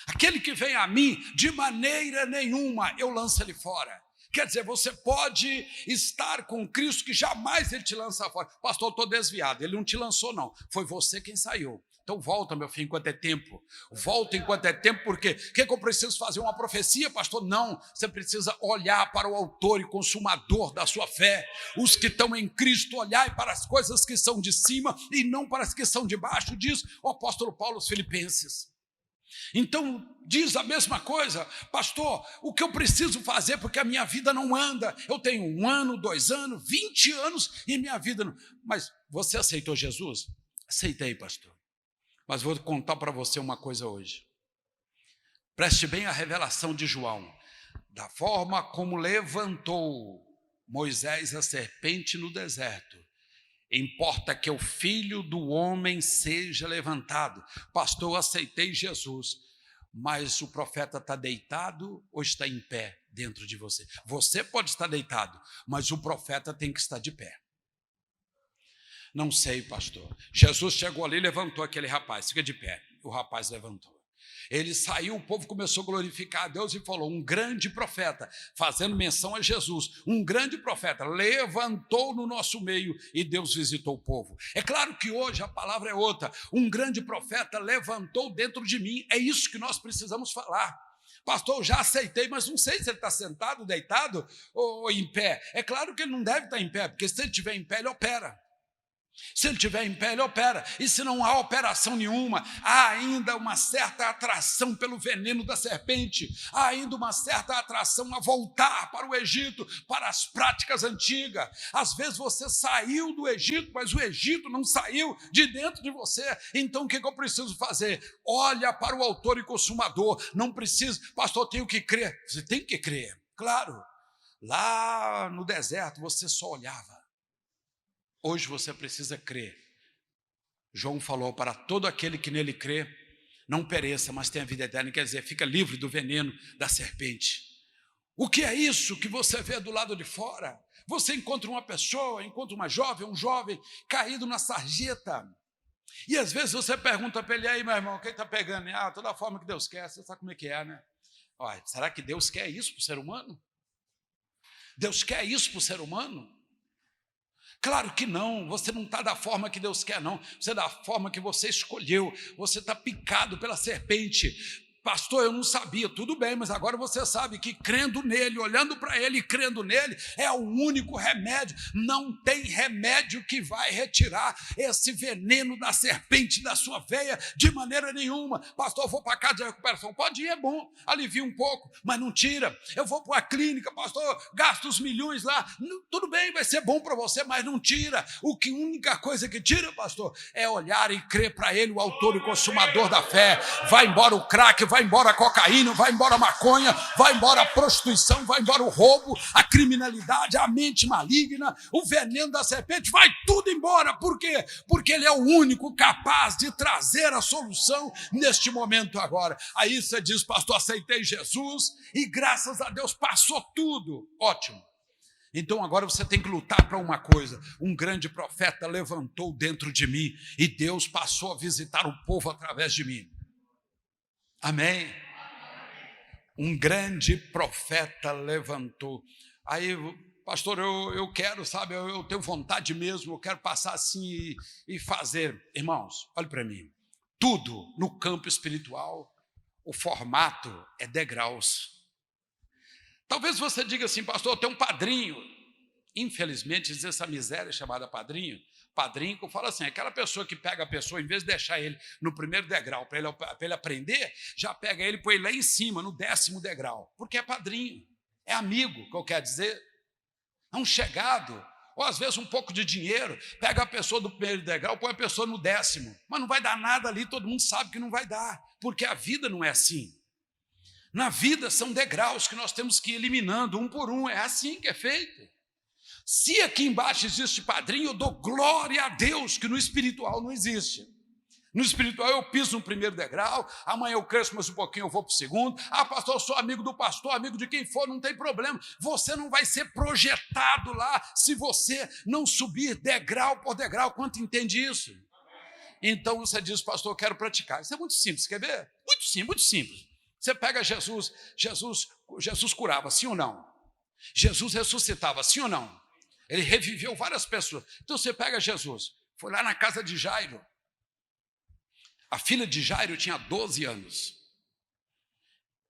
aquele que vem a mim, de maneira nenhuma eu lanço ele fora. Quer dizer, você pode estar com Cristo que jamais ele te lança fora. Pastor, eu estou desviado. Ele não te lançou, não. Foi você quem saiu. Então volta, meu filho, enquanto é tempo. Volta enquanto é tempo, porque o que eu preciso fazer? Uma profecia, pastor? Não, você precisa olhar para o autor e consumador da sua fé. Os que estão em Cristo, olhar para as coisas que são de cima e não para as que são de baixo, diz o apóstolo Paulo aos Filipenses. Então diz a mesma coisa, pastor, o que eu preciso fazer porque a minha vida não anda? Eu tenho 1 ano, 2 anos, 20 anos e minha vida não... Mas você aceitou Jesus? Aceitei, pastor. Mas vou contar para você uma coisa hoje. Preste bem a revelação de João. Da forma como levantou Moisés a serpente no deserto, importa que o Filho do Homem seja levantado. Pastor, eu aceitei Jesus, mas o profeta está deitado ou está em pé dentro de você? Você pode estar deitado, mas o profeta tem que estar de pé. Não sei, pastor. Jesus chegou ali e levantou aquele rapaz, fica de pé. O rapaz levantou. Ele saiu, o povo começou a glorificar a Deus e falou: um grande profeta, fazendo menção a Jesus, um grande profeta levantou no nosso meio e Deus visitou o povo. É claro que hoje a palavra é outra. Um grande profeta levantou dentro de mim. É isso que nós precisamos falar. Pastor, eu já aceitei, mas não sei se ele está sentado, deitado ou em pé. É claro que ele não deve estar em pé, porque se ele estiver em pé, ele opera. Se ele estiver em pé, ele opera. E se não há operação nenhuma, há ainda uma certa atração pelo veneno da serpente, há ainda uma certa atração a voltar para o Egito, para as práticas antigas. Às vezes você saiu do Egito, mas o Egito não saiu de dentro de você. Então o que eu preciso fazer? Olha para o autor e consumador. Não precisa, pastor, eu tenho que crer. Você tem que crer, claro. Lá no deserto você só olhava. Hoje você precisa crer. João falou: para todo aquele que nele crê, não pereça, mas tenha vida eterna. Quer dizer, fica livre do veneno da serpente. O que é isso que você vê do lado de fora? Você encontra uma pessoa, encontra uma jovem, um jovem caído na sarjeta. E às vezes você pergunta para ele: aí, meu irmão, quem está pegando? Toda a forma que Deus quer, você sabe como é que é, né? Olha, será que Deus quer isso para o ser humano? Deus quer isso para o ser humano? Claro que não, você não está da forma que Deus quer, não. Você é da forma que você escolheu. Você está picado pela serpente. pastor, eu não sabia. Tudo bem, mas agora você sabe que crendo nele, olhando para ele e crendo nele, é o único remédio. Não tem remédio que vai retirar esse veneno da serpente da sua veia de maneira nenhuma. Pastor, eu vou para a casa de recuperação. Pode ir, é bom, alivia um pouco, mas não tira. Eu vou para a clínica, pastor, gasto os milhões lá. Tudo bem, vai ser bom para você, mas não tira. A única coisa que tira, pastor, é olhar e crer para ele, o autor e consumador da fé. Vai embora o crack, vai embora a cocaína, vai embora a maconha, vai embora a prostituição, vai embora o roubo, a criminalidade, a mente maligna, o veneno da serpente, vai tudo embora. Por quê? Porque ele é o único capaz de trazer a solução neste momento agora. Aí você diz, pastor, aceitei Jesus e graças a Deus passou tudo. Ótimo. Então agora você tem que lutar para uma coisa. Um grande profeta levantou dentro de mim e Deus passou a visitar o povo através de mim. Amém? Um grande profeta levantou. Aí, pastor, eu quero, sabe, eu tenho vontade mesmo, eu quero passar assim e fazer. Irmãos, olhe para mim. Tudo no campo espiritual, o formato é degraus. Talvez você diga assim, pastor, eu tenho um padrinho. Infelizmente, existe essa miséria chamada padrinho. Padrinho, que eu falo assim, aquela pessoa que pega a pessoa, em vez de deixar ele no primeiro degrau, para ele aprender, já pega ele e põe ele lá em cima, no 10º degrau. Porque é padrinho, é amigo, que eu quero dizer. É um chegado, ou às vezes um pouco de dinheiro, pega a pessoa do primeiro degrau, põe a pessoa no 10º. Mas não vai dar nada ali, todo mundo sabe que não vai dar, porque a vida não é assim. Na vida são degraus que nós temos que ir eliminando um por um, é assim que é feito. Se aqui embaixo existe padrinho, eu dou glória a Deus que no espiritual não existe. No espiritual eu piso no primeiro degrau, amanhã eu cresço mais um pouquinho, eu vou para o segundo. Ah, pastor, eu sou amigo do pastor, amigo de quem for, não tem problema. Você não vai ser projetado lá se você não subir degrau por degrau. Quanto entende isso? Então você diz, pastor, eu quero praticar. Isso é muito simples, quer ver? Muito simples, muito simples. Você pega Jesus curava, sim ou não? Jesus ressuscitava, sim ou não? Ele reviveu várias pessoas. Então você pega Jesus, foi lá na casa de Jairo. A filha de Jairo tinha 12 anos.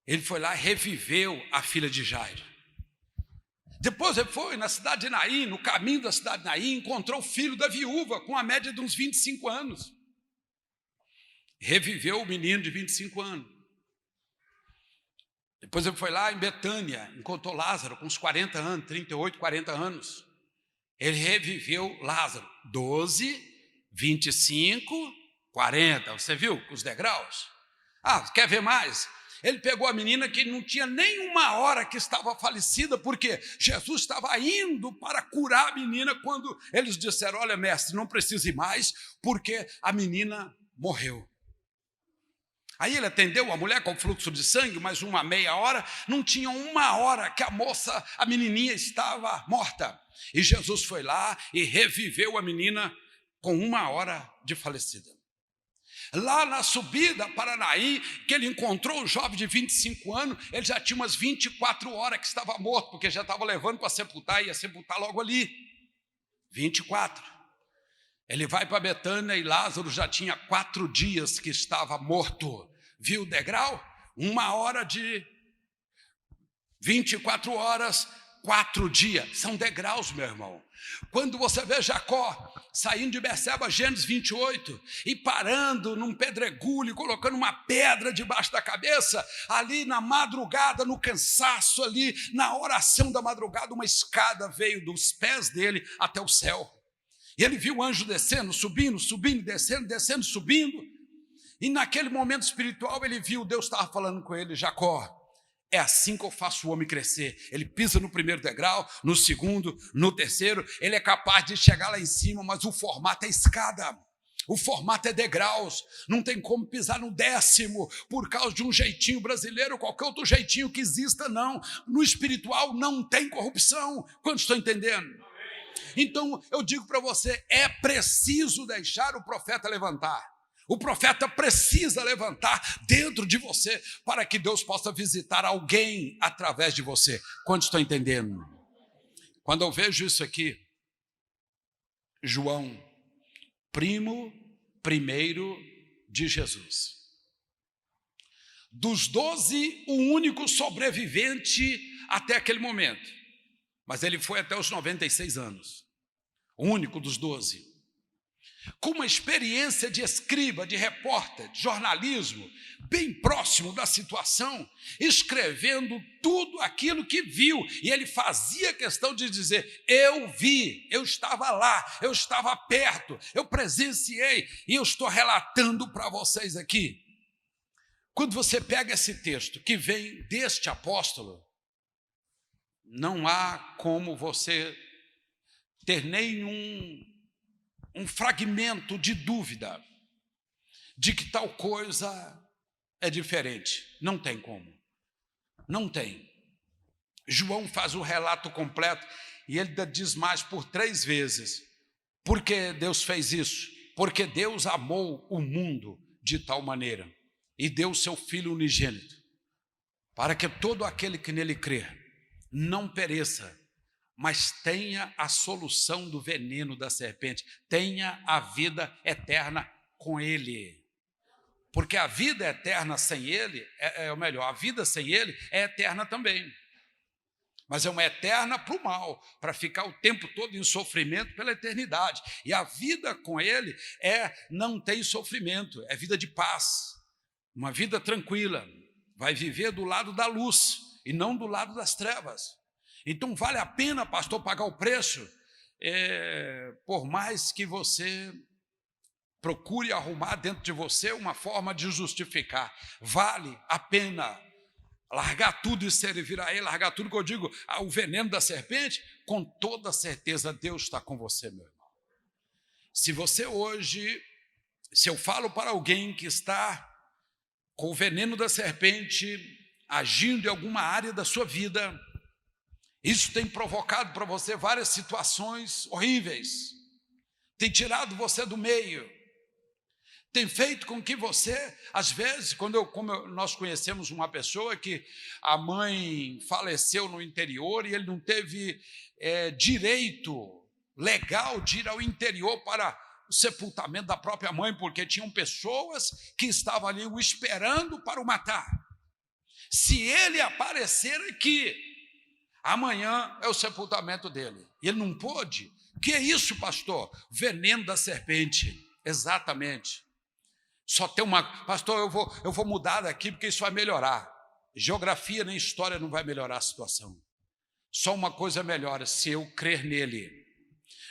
Ele foi lá e reviveu a filha de Jairo. Depois ele foi na cidade de Naim, no caminho da cidade de Naim, encontrou o filho da viúva, com a média de uns 25 anos. Reviveu o menino de 25 anos. Depois ele foi lá em Betânia, encontrou Lázaro com uns 40 anos, 38, 40 anos. Ele reviveu Lázaro, 12, 25, 40. Você viu os degraus? Ah, quer ver mais? Ele pegou a menina que não tinha nem uma hora que estava falecida, porque Jesus estava indo para curar a menina quando eles disseram, olha, mestre, não precisa ir mais, porque a menina morreu. Aí ele atendeu a mulher com fluxo de sangue, mais uma meia hora, não tinha uma hora que a menininha estava morta. E Jesus foi lá e reviveu a menina com uma hora de falecida. Lá na subida para Naim, que ele encontrou o jovem de 25 anos, ele já tinha umas 24 horas que estava morto, porque já estava levando para sepultar, ia sepultar logo ali. 24. Ele vai para Betânia e Lázaro já tinha 4 dias que estava morto. Viu o degrau? 1 hora de 24 horas, 4 dias. São degraus, meu irmão. Quando você vê Jacó saindo de Berseba, Gênesis 28, e parando num pedregulho, colocando uma pedra debaixo da cabeça, ali na madrugada, no cansaço ali, na oração da madrugada, uma escada veio dos pés dele até o céu. E ele viu o anjo descendo, subindo, subindo, descendo, descendo, subindo. E naquele momento espiritual ele viu, Deus estava falando com ele, Jacó, é assim que eu faço o homem crescer. Ele pisa no primeiro degrau, no segundo, no terceiro, ele é capaz de chegar lá em cima, mas o formato é escada. O formato é degraus, não tem como pisar no 10º por causa de um jeitinho brasileiro, qualquer outro jeitinho que exista, não. No espiritual não tem corrupção. Quantos estão entendendo? Então eu digo para você, é preciso deixar o profeta levantar. O profeta precisa levantar dentro de você para que Deus possa visitar alguém através de você. Quantos estão entendendo? Quando eu vejo isso aqui, João, primeiro de Jesus. Dos 12, o único sobrevivente até aquele momento. Mas ele foi até os 96 anos. O único dos 12. Com uma experiência de escriba, de repórter, de jornalismo, bem próximo da situação, escrevendo tudo aquilo que viu. E ele fazia questão de dizer: eu vi, eu estava lá, eu estava perto, eu presenciei, e eu estou relatando para vocês aqui. Quando você pega esse texto que vem deste apóstolo, não há como você ter nenhum fragmento de dúvida de que tal coisa é diferente. Não tem como. Não tem. João faz o relato completo e ele diz mais por 3 vezes. Por que Deus fez isso? Porque Deus amou o mundo de tal maneira e deu o seu Filho unigênito, para que todo aquele que nele crer não pereça, mas tenha a solução do veneno da serpente, tenha a vida eterna com ele. Porque a vida eterna sem ele, a vida sem ele é eterna também. Mas é uma eterna para o mal, para ficar o tempo todo em sofrimento pela eternidade. E a vida com ele não tem sofrimento, é vida de paz, uma vida tranquila. Vai viver do lado da luz e não do lado das trevas. Então vale a pena, pastor, pagar o preço, por mais que você procure arrumar dentro de você uma forma de justificar. Vale a pena largar tudo e servir a ele, largar tudo que eu digo, o veneno da serpente. Com toda certeza Deus está com você, meu irmão. Se você hoje, se eu falo para alguém que está com o veneno da serpente agindo em alguma área da sua vida, isso tem provocado para você várias situações horríveis, tem tirado você do meio, tem feito com que você, às vezes, nós conhecemos uma pessoa que a mãe faleceu no interior e ele não teve direito legal de ir ao interior para o sepultamento da própria mãe, porque tinham pessoas que estavam ali o esperando para o matar. Se ele aparecer aqui, amanhã é o sepultamento dele. E ele não pôde. Que é isso, pastor? Veneno da serpente. Exatamente. Só tem pastor, eu vou mudar daqui porque isso vai melhorar. Geografia nem história não vai melhorar a situação. Só uma coisa melhora: se eu crer nele.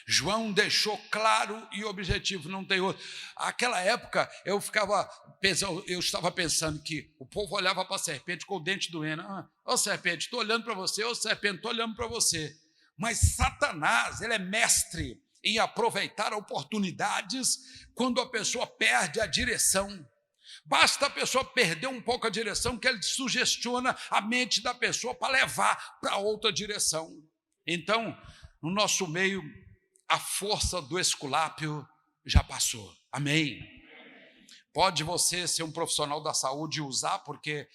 João deixou claro e objetivo, não tem outro. Aquela época eu estava pensando que o povo olhava para a serpente com o dente doendo. Ô serpente, estou olhando para você, ô serpente, estou olhando para você. Mas Satanás, ele é mestre em aproveitar oportunidades quando a pessoa perde a direção. Basta a pessoa perder um pouco a direção que ele sugestiona a mente da pessoa para levar para outra direção. Então, no nosso meio, a força do Esculápio já passou. Amém? Pode você ser um profissional da saúde e usar, porque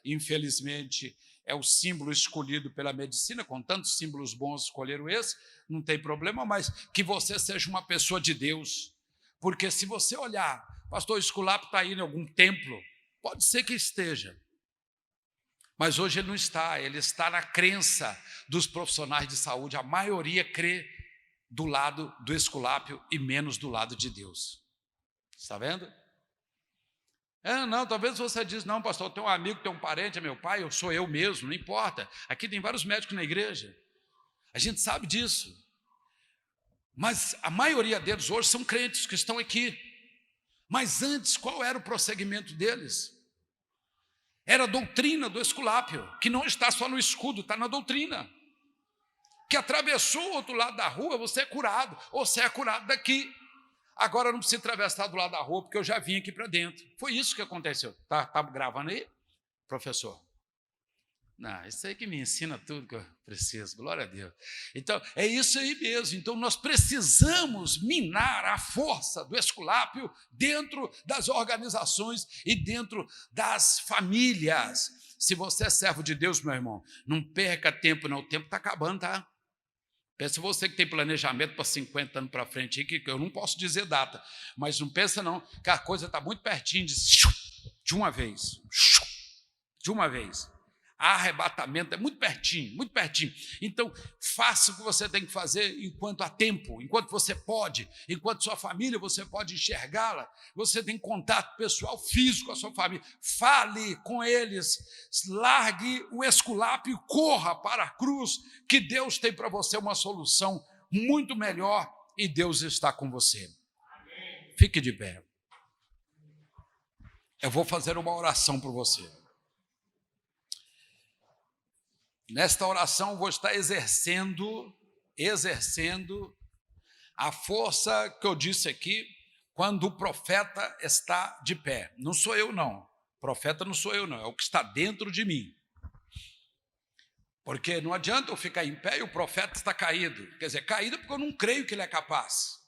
infelizmente é o símbolo escolhido pela medicina, com tantos símbolos bons escolheram esse, não tem problema, mas que você seja uma pessoa de Deus. Porque se você olhar, pastor, o Esculápio está aí em algum templo, pode ser que esteja, mas hoje ele não está, ele está na crença dos profissionais de saúde. A maioria crê do lado do Esculápio e menos do lado de Deus. Está vendo? Não, talvez você diz: não, pastor, eu tenho um amigo, tem um parente, é meu pai, eu sou eu mesmo, não importa. Aqui tem vários médicos na igreja, a gente sabe disso. Mas a maioria deles hoje são crentes que estão aqui. Mas antes, qual era o prosseguimento deles? Era a doutrina do Esculápio, que não está só no escudo, está na doutrina. Que atravessou o outro lado da rua, você é curado, ou você é curado daqui. Agora não precisa atravessar do lado da rua, porque eu já vim aqui para dentro. Foi isso que aconteceu. Tá gravando aí, professor? Não, isso aí que me ensina tudo que eu preciso, glória a Deus. Então, é isso aí mesmo. Então, nós precisamos minar a força do Esculápio dentro das organizações e dentro das famílias. Se você é servo de Deus, meu irmão, não perca tempo não, o tempo está acabando, tá? Pensa você que tem planejamento para 50 anos para frente, que eu não posso dizer data, mas não pensa não, que a coisa está muito pertinho de uma vez. De uma vez. Arrebatamento é muito pertinho, muito pertinho. Então, faça o que você tem que fazer enquanto há tempo, enquanto você pode, enquanto sua família você pode enxergá-la. Você tem contato pessoal físico com a sua família. Fale com eles, largue o esculápio e corra para a cruz, que Deus tem para você uma solução muito melhor e Deus está com você. Fique de pé. Eu vou fazer uma oração por você. Nesta oração, vou estar exercendo a força que eu disse aqui, quando o profeta está de pé. Não sou eu, não. Profeta não sou eu, não. É o que está dentro de mim. Porque não adianta eu ficar em pé e o profeta está caído. Quer dizer, caído porque eu não creio que ele é capaz.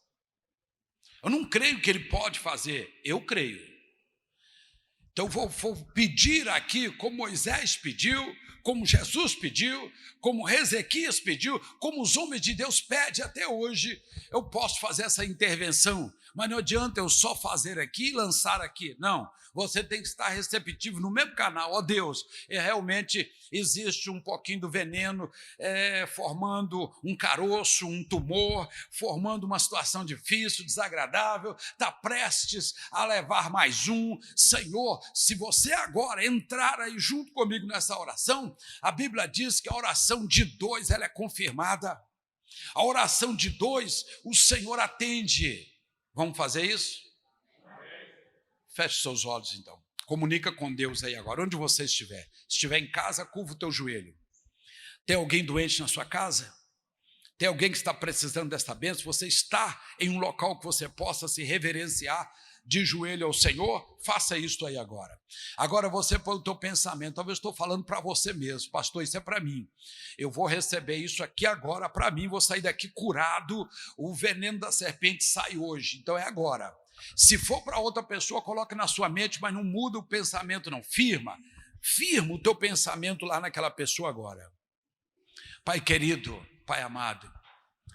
Eu não creio que ele pode fazer. Eu creio. Então, vou pedir aqui, como Moisés pediu, como Jesus pediu, como Ezequias pediu, como os homens de Deus pedem até hoje, eu posso fazer essa intervenção, mas não adianta eu só fazer aqui e lançar aqui, não, você tem que estar receptivo no mesmo canal. Ó Deus, realmente existe um pouquinho do veneno formando um caroço, um tumor, formando uma situação difícil, desagradável, está prestes a levar mais um. Senhor, se você agora entrar aí junto comigo nessa oração, a Bíblia diz que a oração de dois ela é confirmada. A oração de dois, o Senhor atende. Vamos fazer isso? Feche seus olhos, então. Comunica com Deus aí agora, onde você estiver. Se estiver em casa, curva o teu joelho. Tem alguém doente na sua casa? Tem alguém que está precisando desta bênção? Você está em um local que você possa se reverenciar de joelho ao Senhor? Faça isso aí agora. Agora você põe o teu pensamento. Talvez eu estou falando para você mesmo. Pastor, isso é para mim. Eu vou receber isso aqui agora para mim. Vou sair daqui curado. O veneno da serpente sai hoje. Então é agora. Se for para outra pessoa, coloque na sua mente, mas não muda o pensamento não. Firma o teu pensamento lá naquela pessoa agora. Pai querido, Pai amado,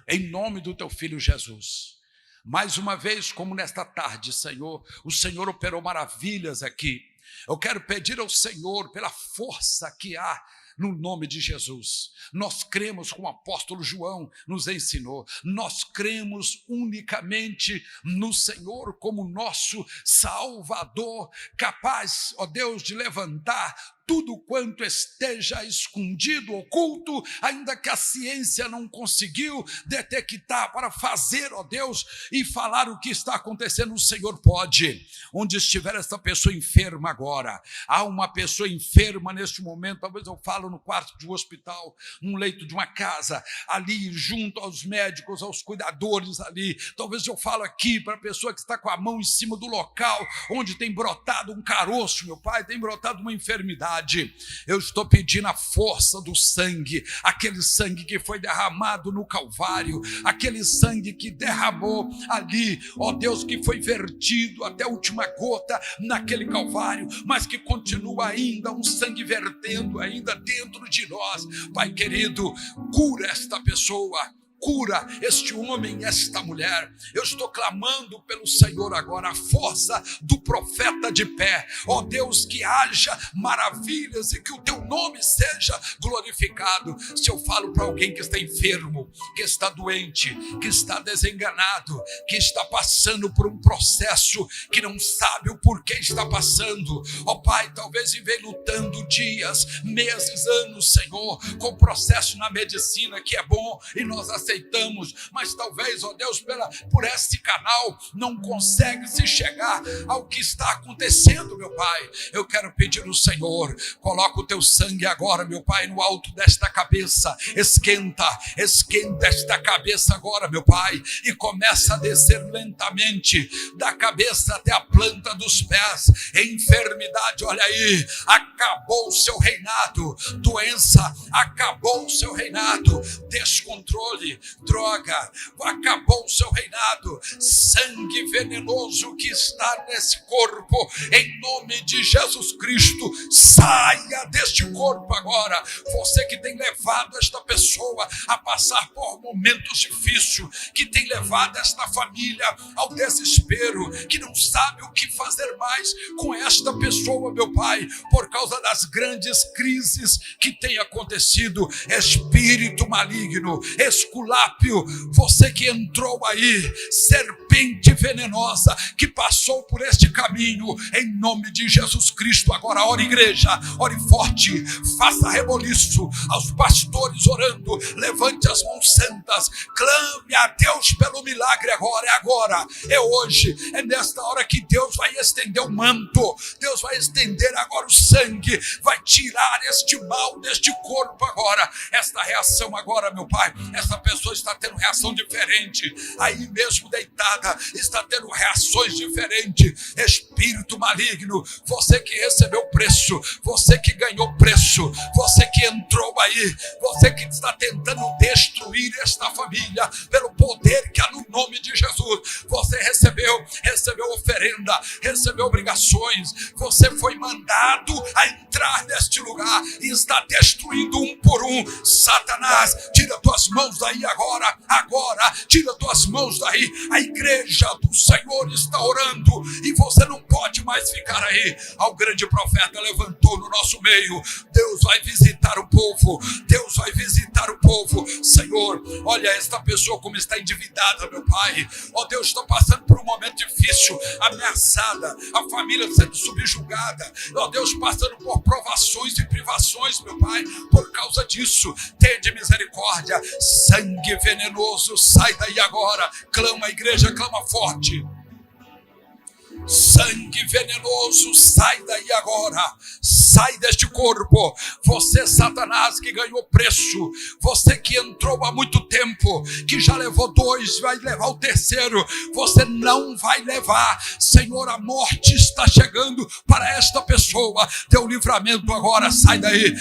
em nome do teu Filho Jesus, mais uma vez, como nesta tarde, Senhor, o Senhor operou maravilhas aqui. Eu quero pedir ao Senhor pela força que há no nome de Jesus. Nós cremos, como o apóstolo João nos ensinou, nós cremos unicamente no Senhor como nosso Salvador, capaz, ó Deus, de levantar tudo quanto esteja escondido, oculto, ainda que a ciência não conseguiu detectar, para fazer, ó Deus, e falar o que está acontecendo. O Senhor pode. Onde estiver essa pessoa enferma agora, há uma pessoa enferma neste momento, talvez eu falo no quarto de um hospital, num leito de uma casa, ali junto aos médicos, aos cuidadores ali, talvez eu falo aqui para a pessoa que está com a mão em cima do local, onde tem brotado um caroço, meu Pai, tem brotado uma enfermidade. Eu estou pedindo a força do sangue, aquele sangue que foi derramado no Calvário, aquele sangue que derramou ali, ó Deus, que foi vertido até a última gota naquele Calvário, mas que continua ainda um sangue vertendo ainda dentro de nós. Pai querido, cura esta pessoa, cura este homem, esta mulher. Eu estou clamando pelo Senhor agora, a força do profeta de pé. Ó Deus, que haja maravilhas e que o teu nome seja glorificado. Se eu falo para alguém que está enfermo, que está doente, que está desenganado, que está passando por um processo que não sabe o porquê está passando, ó Pai, talvez vem lutando dias, meses, anos, Senhor, com o processo na medicina que é bom e nós aceitamos, mas talvez, ó Deus, por este canal não consegue se chegar ao que está acontecendo, meu Pai. Eu quero pedir ao Senhor, coloca o teu sangue agora, meu Pai, no alto desta cabeça, esquenta esta cabeça agora, meu Pai, e começa a descer lentamente, da cabeça até a planta dos pés. Enfermidade, olha aí, acabou o seu reinado. Doença, acabou o seu reinado. Descontrole, nome. Droga, acabou o seu reinado. Sangue venenoso que está nesse corpo, em nome de Jesus Cristo, saia deste corpo agora. Você que tem levado esta pessoa a passar por momentos difíceis, que tem levado esta família ao desespero, que não sabe o que fazer mais com esta pessoa, meu Pai, por causa das grandes crises que tem acontecido. Espírito maligno, esculápio, você que entrou aí, serpente venenosa, que passou por este caminho, em nome de Jesus Cristo, agora ore, igreja, ore forte, faça reboliço, aos pastores orando, levante as mãos santas, clame a Deus pelo milagre agora, é agora, é hoje, é nesta hora que Deus vai estender o manto, Deus vai estender agora o sangue, vai tirar este mal deste corpo agora, esta reação agora, meu Pai, essa pessoa está tendo reação diferente, aí mesmo deitada, está tendo reações diferentes. Espírito maligno, você que recebeu preço, você que ganhou preço, você que entrou aí, você que está tentando destruir esta família, pelo poder que há no nome de Jesus, você recebeu oferenda, recebeu obrigações, você foi mandado a entrar neste lugar e está destruindo um por um. Satanás, tira tuas mãos daí agora, tira tuas mãos daí. A igreja do Senhor está orando e você não pode mais ficar aí. O grande profeta levantou no nosso meio. Deus vai visitar o povo, Deus vai visitar o povo. Senhor, olha esta pessoa como está endividada, meu Pai. Ó Deus, está passando por um momento difícil, ameaçada, a família sendo subjugada. Ó Deus, passando por provações e privações, meu Pai, por causa disso. Tende misericórdia. Sangue venenoso, sai daí agora. Clama, igreja, clama forte. Sangue venenoso, sai daí agora, sai deste corpo. Você, Satanás, que ganhou preço, você que entrou há muito tempo, que já levou 2, vai levar o 3º, você não vai levar. Senhor, a morte está chegando para esta pessoa. Teu livramento agora, sai daí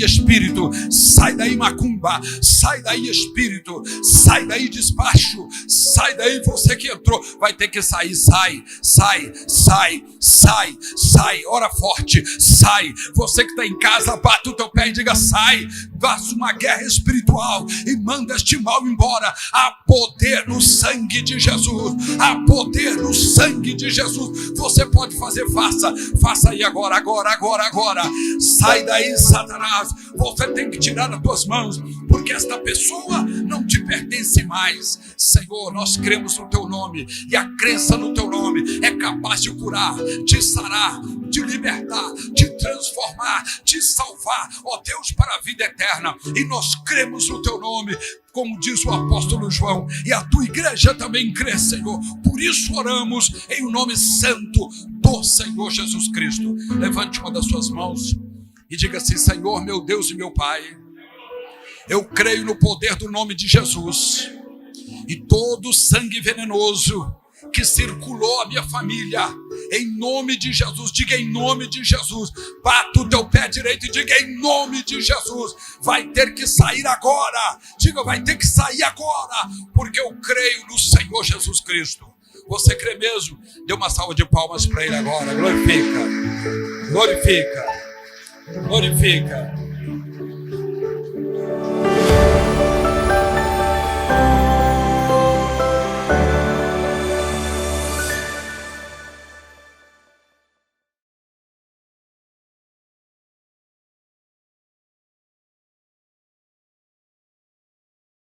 espírito, sai daí macumba, sai daí espírito, sai daí despacho, sai daí você que entrou, vai ter que sair, sai, ora forte, sai. Você que está em casa, bata o teu pé e diga sai. Faça uma guerra espiritual e manda este mal embora. Há poder no sangue de Jesus, há poder no sangue de Jesus. Você pode fazer, faça aí agora. Sai daí, Satanás. Você tem que tirar das tuas mãos, porque esta pessoa não te pertence mais. Senhor, nós cremos no teu nome, e a crença no teu nome é capaz de curar, de sarar, de libertar, de transformar, de salvar, ó Deus, para a vida eterna. E nós cremos no teu nome, como diz o apóstolo João, e a tua igreja também crê, Senhor. Por isso oramos em o nome santo do Senhor Jesus Cristo. Levante uma das suas mãos e diga assim: Senhor, meu Deus e meu Pai, eu creio no poder do nome de Jesus, e todo sangue venenoso que circulou a minha família, em nome de Jesus, diga em nome de Jesus, bata o teu pé direito e diga em nome de Jesus, vai ter que sair agora, diga vai ter que sair agora, porque eu creio no Senhor Jesus Cristo. Você crê mesmo? Dê uma salva de palmas para ele agora, glorifica.